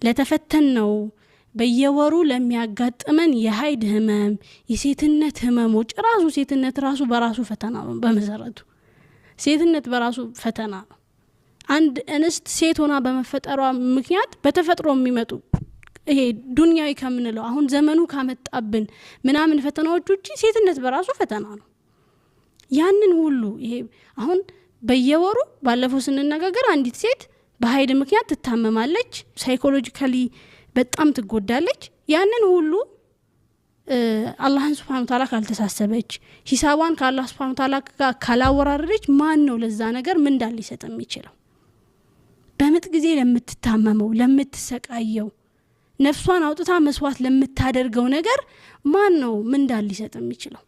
ለተፈተነው በየወሩ ለሚያጋጥመን የሀይድ ህመም የሴትነት ህመሞች ራሱ ሴትነት ራሱ በራሱ ፈተና ነው በመሰረቱ ሴትነት በራሱ ፈተና ነው አንድ እንስት ሴት ሆና በመፈጠሯ ምክንያት በተፈጥሮ የሚመጡ ይሄ ዱንያዊ ከምንለው አሁን ዘመኑ ካመጣብን ምናምን ፈተናዎች ውጪ ሴትነት በራሱ ፈተና ነው ያንን ሁሉ ይሄ አሁን በየወሩ ባለፈው ስንነጋገር አንዲት ሴት በሀይድ ምክንያት ትታመማለች ሳይኮሎጂካሊ በጣም ትጎዳለች ያንን ሁሉ አላህን Subhanahu Wa Ta'ala ካልተሳሰበች ሂሳቧን ከአላህ Subhanahu Wa Ta'ala ጋር ካላወራረደች ማን ነው ለዛ ነገር ምን እንዳል ሊሰጥ የሚችለው በመጥ ጊዜ ለምትታመመው ለምትሰቃየው ነፍሷን አውጥታ መስዋዕት ለምታደርገው ነገር ማን ነው ምን እንዳል ሊሰጥ የሚችለው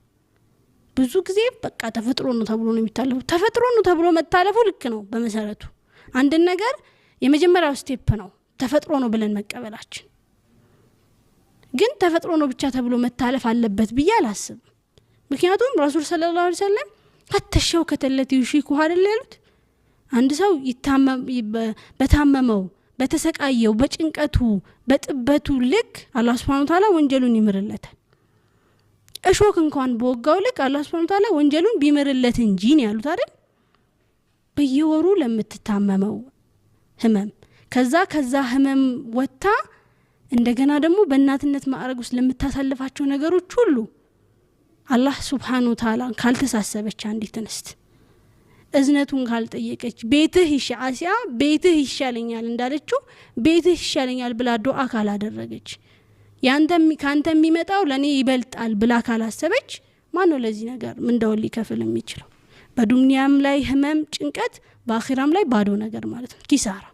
ብዙ ጊዜ በቃ ተፈጥሮ ነው ተብሎ ነው የሚታለፈው ተፈጥሮ ነው ተብሎ መታለፉ ልክ ነው በመሰረቱ አንድ ነገር የመጀመሪያው ስቴፕ ነው ተፈጥሮ ነው ብለን መቀበላችን ግን ተፈጥሮ ነው ብቻ ተብሎ መታለፍ አለበት ብዬ አላስብም ምክንያቱም ረሱል ሰለላሁ ዐለይሂ ወሰለም ከተሸው ከተለቲ ይሽኩ አይደል ያሉት አንድ ሰው በታመመው በተሰቃየው በጭንቀቱ በጥበቱ ልክ አላህ Subhanahu Wa Ta'ala ወንጀሉን ይምርለታል እሾክ እንኳን በወጋው ልክ አላህ Subhanahu Wa Ta'ala ወንጀሉን ቢምርለት እንጂ ነው ያሉት አይደል በየወሩ ለምትታመመው ህመም ከዛ ህመም ወጣ እንደገና ደግሞ በእናትነት ማዕረግ ውስጥ ለምታሳልፋቸው ነገሮች ሁሉ አላህ Subhanahu Wa Ta'ala ካልተሳሰበች አንዲት እንስት እዝነቱን ካልጠየቀች ቤትህ ይሻአሲያ ቤትህ ይሻለኛል እንዳለችው ቤትህ ይሻለኛል ብላ ዱዓ ካላደረገች ካንተ የሚመጣው ለኔ ይበልጣል ብላ ካላሰበች ማን ነው ለዚህ ነገር ምን ደውል ሊከፍል የሚችለው በዱንያም ላይ ህመም ጭንቀት በአኺራም ላይ ባዶ ነገር ማለት ነው ኪሳራ